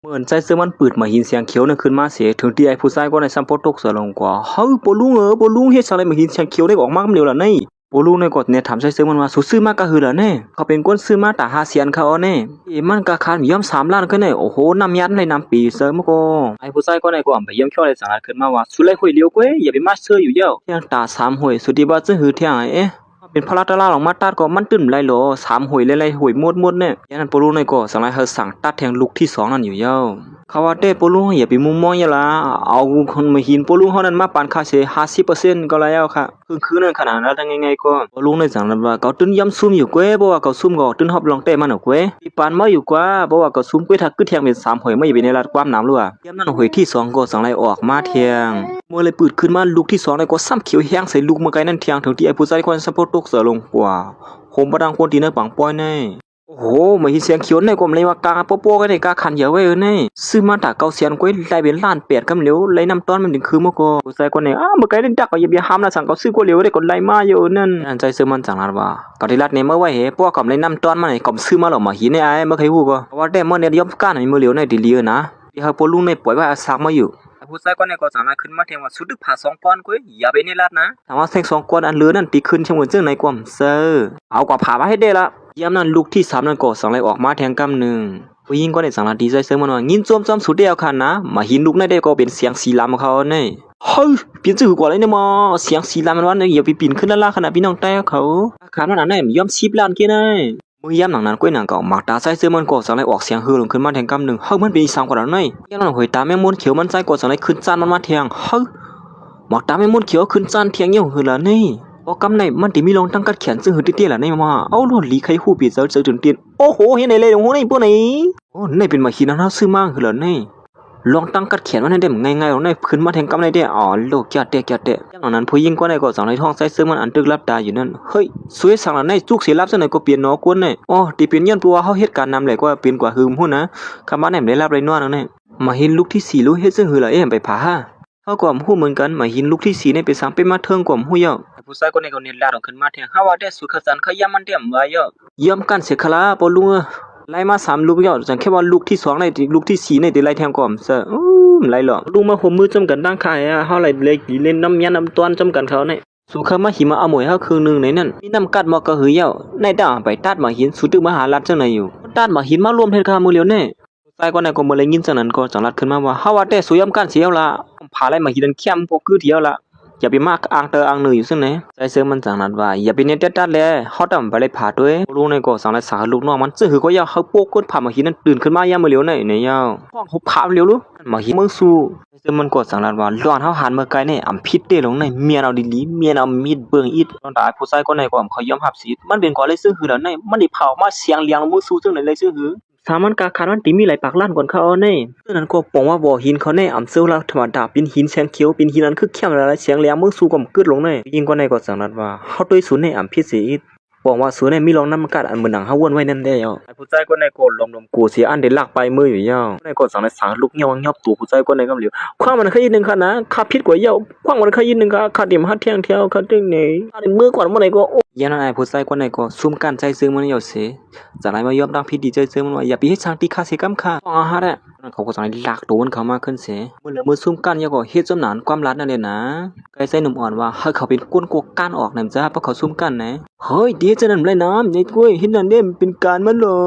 เหมือนใจซื้อมันปืดมาหินเสียงเขียวนั่นขึ้นมาเสียถึงที่ไอ้ผู้ชายก็ในซัมโปตกเสือลงกว่าเฮ้ยปลุงปลุงเฮ็ดอะไรมาหินเสียงเขียวได้ออกมาคำเดียวล่ะนี่ปลุงในกดเนี่ยถามใจซื้อมันว่าซื้อมากะหือล่ะแน่เขาเป็นก้นซื้อมาตาหาเสียนเขาแน่มันกะคานย่อม3 ล้านขึ้นเนี่ยโอ้โหน้ำยันในน้ำปีเสริมก็ไอ้ผู้ชายก็ในก็อ่ำไปเยี่ยมเขี้ยวในสารขึ้นมาว่าสุไลหวยเลี้ยวก้อย่าไปมาเชื่ออยู่เย้าเที่ยงตา3 หวยสุดที่บ้าซื้อหือเที่ยงเอ๊ะเป็นพระราชลาหลงมาตัดก็มันตื่นไรหรอ3 หวยเลยหวยมดเนี่ยยันปลุงในก็สังไรเฮาสั่งตัดแทงลูกที่2นั่นอยู่เย้าเขาว่าเต้ปลุงอย่าไปมุมมองอย่าละเอาคนมาหินปลุงเฮานั้นมาปานค่าเสีย50%ก็แล้วค่ะคือนั่นขนาดนั้นได้ไงก็ปลุงในสั่งนั้นว่าเขาตื่นย้ำซุ่มอยู่เก้บ่ว่าเขาซุ่มก็ตื่นฮอบลองเต้มันเอาเก้ที่ปานมาอยู่กว่าบ่ว่าเขาซุ่มเก้ถ้าคือแทงเป็น3 หวยไม่อยู่ในรัดความน้ำรั่วยามนั้นหวยที่2ก็สังไรออกมาแทงเมื่อเลยปืดขึ้นมาลูกที่2ได้ก็ซ้ำเขียวแห้งใส่ลูกเมื่อไกลนั่นเทียงถึงที่ไอ้ผู้ชายคนซัพพอร์ตตกเสือลงกว่าโหมบ่ดังคนที่ในปังป้อยแน่โอ้โหมาหินเสียงเขียวในกลมเลยว่ากาโปกันในกาขันเยอะไว้นี่ซื้อมาตาเก่าเสียนก้อยได้เป็นล้าน8กำเหลียวไล่น้ำต้นมันถึงคือเมื่อก่อนผู้ชายคนนี้เมื่อไกลได้ดักก็อย่าห้ามนะสั่งเขาซื้อก้อยเหลียวได้ก็ไล่มาอยู่นั่นอันใจซื้อมันสั่งนั้นว่าตอนที่รัดเนี่ยเมื่อไว้เหพวกกำไล่น้ำต้นมันไอ้กำซื้อมาหรอมาหินในไอ้เมื่อใครพูดก็ว่าได้เมื่อเนี่ยย่อมก้านในมือเหลียวในดีเลียนะที่เขาปลุงในปล่อยว่าสักมาอยู่ผู้ชายคนนี้ก็สั่งนั้นขึ้นมาเทียงว่าสุดดึกผ่า2 ก้อนก้อยอย่าไปในรัดนะถามว่าแทง2 ก้อนอันเลือนั่นตีขึ้นเช่นเหมือนเจ้าในความเซอร์เอากว่าผ่ามาให้ได้ละยามนั้นลูกที่3นั้นก็สั่งไล่ออกมาแทงกำหนึ่งผู้หญิงก็ได้สั่งละดีใจเสริมมันว่ายินจอมสุดเดียวคันนะมาหินลูกในได้ก็เป็นเสียงสีลำของเขาเนี่ยเฮ้ยเปลี่ยนชื่อกว่าเลยเนี่ยมอเสียงสีลำมันว่าเนี่ยอย่าไปปีนขึ้นล่าขนาดพี่น้องแต่เขาขาดมันนั้นย่อม10 ล้านกี่เนี่ยมือยามหนังนั้นก้อยหนังก็มักตาใส่เสื้อมันก็สั่งไล่ออกเสียงฮือลงขึ้นมาแทงกำหนึ่งเฮ้ยมันเป็น3 กว่าแล้วเนี่ยยามนั้นหอยตาแมงมุมเขียวมันใส่ก็สั่งไล่ขึ้นจานมันมาแทงเฮ้ยมักตาแมงมุมเขียวขึ้นจานเทียงเยี่ยวฮือละนี่พอกำในมันติมีลงตั้งกัดแขนซึ่งหือติเตี้ยล่ะในมาเอาโลดลีไข่ฮู้ปีเซอจนเตียนโอ้โหเฮ็ดได้เลยโอ้โหนี่พวกนี้โอ้ในเป็นมาขีนะซื้อมาคือล่ะนี่ลองตั้งกัดแขนมันให้ได้ง่ายๆลงในขึ้นมาแทงกำในได้อ๋อโลกจัดอย่างนั้นผู้หญิงก็ได้ก็สั่งในท้องใส่ซึ่งมันอันตึกรับตาอยู่นั่นเฮ้ยสวยสั่งละในจุกสิรับซะหน่อยก็เปลี่ยนเนาะกวนนี่อ๋อติเปลี่ยนย้อนตัวเฮาเฮ็ดการนำเลยก็เปลี่ยนกว่าหืมหุ่นนะคำว่าไหนได้รับได้นัวนั่นนี่มาเห็นลูกที่4ลูกเฮ็ดซึ่งหือล่ะไปผาเฮาก็ฮู้เหมือนกันมาเห็นลูกที่4นี่ไปสังเป็นมาเทิงกว่าฮู้เยาผู้ชายคนนี้ก็เนี่ยลาดขึ้นมาแทงเฮาว่าได้สุขสันต์ขยามมันเต็มว่าเยาย่อมกันเสียคลาปอลุงไล่มา3 ลูกเยาจังแค่ว่าลูกที่2ในลูกที่4ในได้ไล่แทงก่อมซะไล่หรอกลุงมาห่มมือจำกันตั้งค่ายเฮาไล่เล็กเล่นน้ำยาน้ำตวนจำกันเขาเนี่ยสุขมาหิมาเอาหมวยเฮาครึ่งนึงในนั้นมีน้ำกัดมอกระหือเยาในด่าไปตัดมาหินสุดตึกมหาลัดจังไหนอยู่ตัดมาหินมารวมเฮ็ดค่ามือเหลียวแน่ใส่ก็ไหนก็บ่เลยยินจังนั้นก็จังลัดขึ้นมาว่าเฮาว่าแต่สุยามกันเสียวละพาไล่มาหินเข้มพวกคือเดียวละอย่าไปมากอ่างเตออ่างเนืออยู่ซึ่งไหนใจเสื่อมันจังนั้นว่าอย่าไปเน้นตัดแลเฮาตำไปเลยผ่าด้วยลุงในก็สั่งไล่สาลูกน้องมันซึ่งคือก็ยาวเฮาโปกกดผ่ามาหินนั้นตื่นขึ้นมายามมื้อเหลียวในยาวพวกหุบผ่าเหลียวลุมาหินมึงสู้ซึ่งมันก็สั่งนั้นว่าร้อนเฮาหันเมื่อไกลนี่อำพิษเด้ลงในเมียเอาดีๆเมียเอามีดเบิ่งอีดตอนตายผู้ชายคนไหนก็เขายอมรับสิมันเป็นก่อเลยซึ่งคือแล้วในมันได้เผามาเสียงเลียงมึงสู้ซึ่งเลยซึ่งคือสามันกาคามันติมีหลายปากล้านก่อนเขาเอาแน่ซึ่งนั้นก็ปองว่าบ่อหินเขาแน่อำเซลละธรรมดาเป็นหินแสงเขียวเป็นหินนั้นคือเข้มแล้วเสียงแหลมมือสู้ก็กึดลงแน่ยิ่งกว่าในก็สังนั้นว่าเฮาด้วยศูนย์ในอำพิษสิบอกว่าศูนย์ในมีรองน้ำกัดอันเหมือนหนังเฮาวนไว้นั่นได้เอาไอ้ผู้ชายคนในก็ลมกูเสียอันได้ลากไปมืออยู่ยาวในก็สังในสางลูกยอบตัวผู้ชายคนในก็เหลียวความมันเคยยินนึงค่ะนะข้าพิษกว่ายาวความมันเคยยินนึงค่ะข้าเดี๋ยวมาเที่ยงเที่ยวข้าตึงนี่อันมือก่อนเมื่อไหร่ก็ยันไอ้ผู้ชายคนในก็ซุ่มกันใจซึ้งมันยาวเสียจากนั้นมายอมรับผิดดีใจซึ้งมันว่าอย่าไปเฮ็ดช่างตีค่าเสียกำค่าอาหารอ่ะเขาก็สั่งลากตัวมันเข้ามาขึ้นเสียเมื่อเหลือมือซุ่มกันยาก็เฮ็ดจนหนานความลัดนั่นเลยนะไกลใส่หนุ่มอ่อนว่าให้เขาเป็นก้นกวกก้านออกนั่นจ้าเพราะเขาซุ่มกันนะเฮ้ยเดี๋ยวจะนั่นไรน้ำในกล้วยเฮ็ดนั่นเด้เป็นการมันเหรอ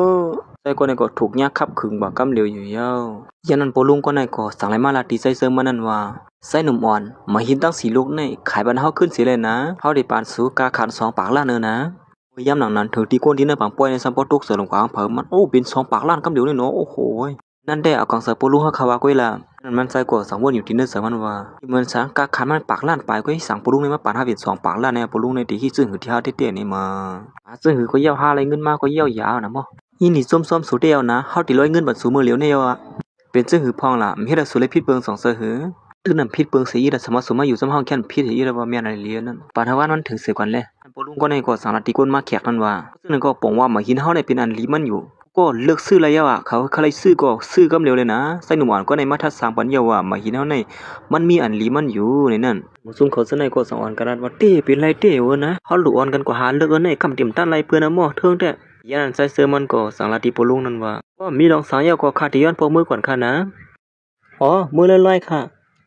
ใส่คนในก็ถูกยากขับขึงบ่กำเหลียวอยู่ยาวยันนั้นปลุงก็ในก็สั่งไรมาลาตีใส่เสริมมันนั่นว่าใส่หนุ่มอ่อนมาหินตั้ง4 ลูกในขายบันเฮาขึ้นเสียเลยนะเฮาได้ปานสูกาขัน2 ปากล้านเนอนะยามหนังนั้นถึงที่ก้นที่ในปังป่วยในซัมปอตุกเสือลงกวางเผิมมันโอ้เป็น2 ปากล้านกำเหลียวเลยเนาะโอ้โหนั่นได้เอากองเสือปลุงเฮาคาวาก้อยละนั่นมันใส่กว่าสังวนอยู่ที่เนื้อเสือมันว่าที่มันสังกาขันมันปากล้านไปก็ให้สั่งปลุงในมาปาน5เป็น2 ปากล้านในปลุงในที่ซึ่งหือที่เฮาเตี้ยๆนี่มาซึ่งหือก็ยาวหาอะไรเงินมาก็ยาวๆนะหม้อยินนี่ส้มๆสุดเดียวนะเฮาติร้อยเงินบัดสูมือเหลียวในยอ่ะเป็นซึ่งหือพองล่ะมีเฮ็ดสุเลยพิษเบิง2เสือหือคือนั่นพิษเบิงเสียอีละสมะสมมาอยู่ซ้ำห้องแค่นพิษอีละว่าแม่นอะไรเลียนั่นปานว่ามันถึงเสียก่อนแลปลุงก็ในก็สั่งละติก้นมาแขกนั่นว่าซึ่งนั่นก็ปองว่ามาหินเฮาได้เป็นอันลีมันอยู่ก็เลือกซื้อระยะอ่ะเขาใครซื้อก็ซื้อกำเร็วเลยนะใส่หนุ่มอ่อนก็ในมาทัดสร้างปัญญาว่ามาหินเฮาในมันมีอันลีมันอยู่ในนั้นมุซุ่มเขาซึ่งในก็สังอ่อนกันว่าเต้เป็นไรเต้เว้อนะเฮาหลุอ่อนกันกว่าหาเลิกในคำเต็มต้านไรเพื่อนนะหม้อเทิงแท้ ยันใส่เสื้อมันก็สังลาติปลุงนั่นว่าก็มีลองสางยาวก็คาที่ย้อนพวกมือก่อนค่ะนะอ๋อมือลอยๆค่ะ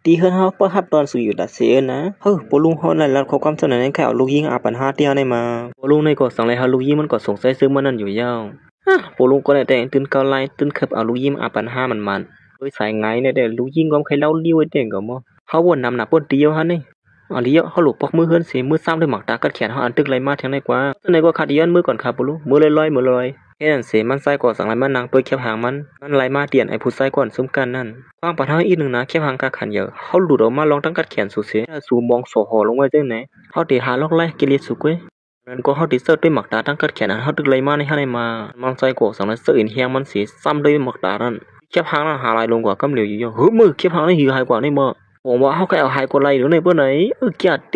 ตีเฮือนเฮาเปิ้ฮับตอนสู่อยู่ดัดเสียนะเฮ้อปลุงเฮานั่นแล้วขอความเสนอในแค่เอาลูกยิงอาปัญหาเตียในมาปลุงในก็สังเลยหาลูกยิงมันก็สงสัยซื้อมันนั่นอยู่ยาวปลุงก็ได้แต่ตื่นเกาไลตื่นเข็บเอาลูกยิงอาปัญหามันโดยสายไงเนี่ยแต่ลูกยิงก็ใครเล่าเลี้ยวไอ้เด้งก็บ่เฮาวนนำหน้าป้นเตียวหั่นนี่อ๋อเลี้ยวเฮาหลบปอกมือเฮือนสิมือซ้ำด้วยหมักตากัดแขนเฮาอันตึกไหลมาทางไหนกว่าจังได๋ก็ขาดย้อนมือก่อนครับปลุงมือลอยๆมือลอยเฮ็ดจั่งสิมันใส่ก็สังไหลมานางเปิ้เข็บหางมันไหลมาเตียนไอ้ผู้ใส่ก่อนซุมกันนั่นฟังปะเฮาอีกนึงนะเข็บหางกะขันเยอะเฮาหลุดออกมาลองตั้งกัดแขนสู่เสียสู่มองโสหอลงไว้จังไหนเฮาติหาลอกไล่กิเลสสุกเว้ยนั้นก็เฮาติเสิร์ชด้วยหมักตาตั้งกัดแขนเฮาตึกไหลมาในหาในมามันใส่ก็สังไหลเสิร์ชอินเฮียงมันสิซ้ำด้วยหมักตานั่นเข็บหางนั้นหาลายลงกว่ากำเหลียวอยู่ฮึมือเข็บหางนี่หือหายกว่านี่บ่ผมว่าเฮาก็เอาหายกว่าไหลหรือในเปิ้นไหนเกียดเ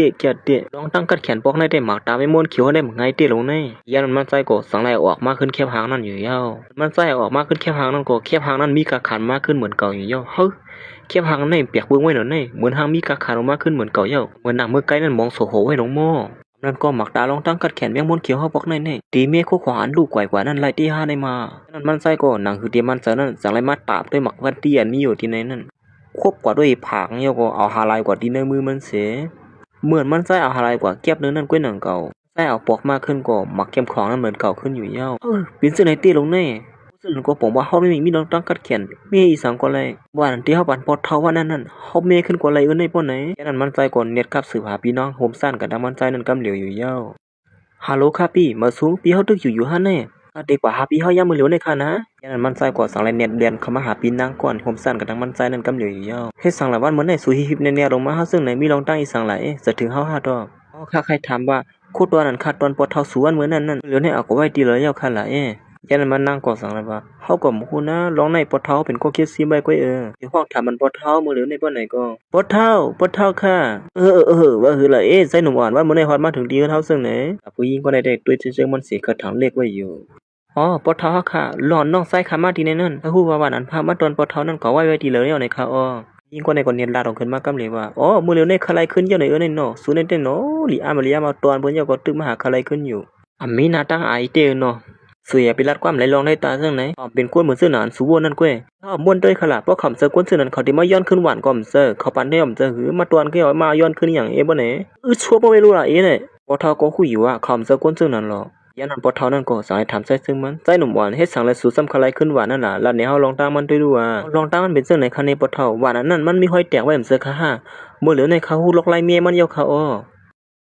ตะลองตั้งกัดแขนปอกในได้หมากตาไม่ม่วนเขียวได้ไงเตะลงในยันมันใส่ก็สังไหลออกมาขึ้นแคบหางนั่นอยู่ยาวมันใส่ออกมาขึ้นแคบหางนั่นก็แคบหางนั่นมีกะขันมากขึ้นเหมือนเก่าอยู่ยาวเฮ้ยแคบหางในเปียกเบิ่งไว้หน่อยในเหมือนหางมีกะขันออกมาขึ้นเหมือนเก่ายาวเหมือนหน้ามือไกลนั่นมองโสโหไว้ลงหม้อนั่นก็หมักตาลองตั้งกัดแขนแมงม่วนเขียวเฮาปอกในตีเมฆคู่ขวานลูกไกวกว่านั่นไล่ที่หาในมานั่นมันใส่ก็หนังคือเตรียมมันเสนั่นสังไหลมาตาบด้วยหมักวันเตียนมีอยู่ที่ในนั่นควบกว่าด้วยผักเนี่ยก็เอาหาลายกว่าที่ในมือมันเสียเหมือนมันใส่เอาหาลายกว่าเก็บเนื้อนั่นกล้วยหนังเก่าใส่เอาปอกมากขึ้นก็หมักเข้มของนั่นเหมือนเก่าขึ้นอยู่เย้าเป็นสิ่งไหนตีลงแน่ซึ่งก็ผมว่าเฮาไม่มีน้องตั้งกัดแขนมีอีสังก็เลยว่าอันที่เฮาปันปอดเท่าว่านั่นเฮาเมขึ้นกว่าอะไรอื่นในป้นไหนแค่นั้นมันใจก่อนเน็ตกับสืบหาพี่น้องโฮมซ่านกับดังมันใจนั่นกำเหลียวอยู่เย้าฮัลโหลค่ะพี่มาสูงพี่เฮาตึกอยู่หั่นแน่เด็กกว่าหาพี่เฮายามมือเหลียวในค่ะนะยันมันใส่กว่าสังไรเน็ตเรียนเข้ามาหาปีนางก่อนผมสั่นกับทางมันใส่นั่นกำเหลียวอยู่ยาวเฮ็ดสังหลายวันเหมือนในสุฮิบแน่ๆลงมาเฮาซึ่งไหนมีรองตั้งอีสังหลายจะถึงเฮา5ดอกข้าใครถามว่าโคตรตัวนั้นขาดตอนปอดเท่าสวนเหมือนนั่นเหลือให้เอาก็ไว้ดีเลยยาวคั่นล่ะยันมันนั่งก่อสังแล้วว่าเฮาก็บ่ฮู้นะลองในปอดเท่าเป็นก็คิดซิไว้ก้อยเดี๋ยวห้องถามมันปอดเท่ามือเหลือในปอดไหนก็ปอดเท่าค่ะว่าคือล่ะใส่หนุ่มอ่อนว่ามื้อในฮอดมาถึงดีเฮาซึ่งไหนผู้หญิงก็ได้ด้วยเชิงมันสิกระถางเลขไว้อยู่อ๋อปอเท้าค่ะหลอนน้องไส้ขามาที่ในนั้นถ้าฮู้ว่าวันนั้นพามาตอนปอเท้านั้นก็ไว้ดีเลยเอาในค่ะยิ่งกว่าในก่อนเรียนลาดออกขึ้นมากำเลยว่ามื้อเร็วในคลายขึ้นเยอะในในเนาะสูในเต้นเนาะลิอามาเลียมาตอนเพิ่นเยาก็ตึกมาหาคลายขึ้นอยู่มีหน้าตั้งอายเตเนาะสุยไปรัดความไหลลองได้ตาจังไหนเป็นกวนเหมือนเสื้อหนานสูวนนั่นก้วยม่วนด้วยขลาดเพราะคำเสื้อกวนเสื้อนั้นเขาที่มาย้อนขึ้นหวานก่อมเสื้อเขาปันได้อมเสื้อหือมาตอนก็เอามาย้อนขึ้นอย่างบ่ไหนชั่วบ่ไม่รู้ล่ะเนี่ยปอเท้าก็คุยอยู่ว่าคำเสื้อกวนเสื้อนั้นหรอยันนั้นปอเท่านั้นก็สายถามใส่ซึ่งมันใส่หนุ่มหวานเฮ็ดสังและสูตรสำคัญหลายขึ้นหวานนั่นล่ะแล้วเนี่ยเฮาลองตามมันด้วยดูว่าลองตามมันเป็นเสื้อไหนคันในปอเท่าหวานอันนั้นมันมีห้อยแตกไว้เหมือนเสื้อค่ะมื้อเหลือในเขาฮู้ลอกลายเมียมันยาวเขา